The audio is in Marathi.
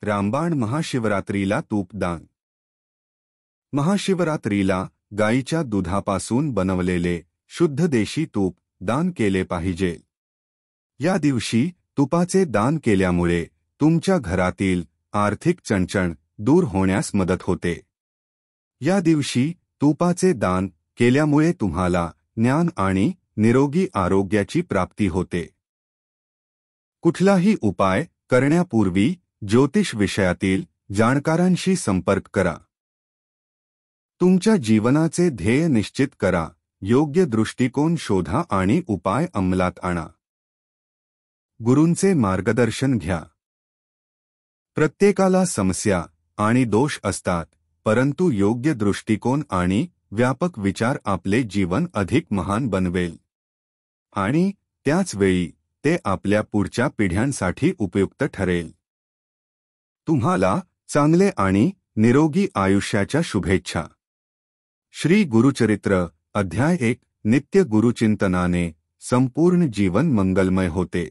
रामबाण महाशिवरात्रीला तूपदान। महाशिवरात्रीला गाईच्या दुधापासून बनवलेले शुद्ध देशी तूप दान केले पाहिजे। या दिवशी तुपाचे दान केल्यामुळे तुमच्या घरातील आर्थिक चणचण दूर होण्यास मदत होते। या दिवशी तुपाचे दान केल्यामुळे तुम्हाला ज्ञान आणि निरोगी आरोग्याची प्राप्ती होते। कुठलाही उपाय करण्यापूर्वी ज्योतिष विषयातील जाणकारांशी संपर्क करा। तुमच्या जीवनाचे ध्येय निश्चित करा, योग्य दृष्टिकोन शोधा आणि उपाय अंमलात आणा। गुरूंचे मार्गदर्शन घ्या। प्रत्येकाला समस्या आणि दोष असतात, परंतु योग्य दृष्टिकोन आणि व्यापक विचार आपले जीवन अधिक महान बनवेल आणि त्याच वेळी ते आपल्या पुढच्या पिढ्यांसाठी उपयुक्त ठरेल। तुम्हाला चांगले आणि निरोगी आयुष्याच्या शुभेच्छा। श्री गुरुचरित्र अध्याय 1 नित्य गुरुचिंतनाने संपूर्ण जीवन मंगलमय होते।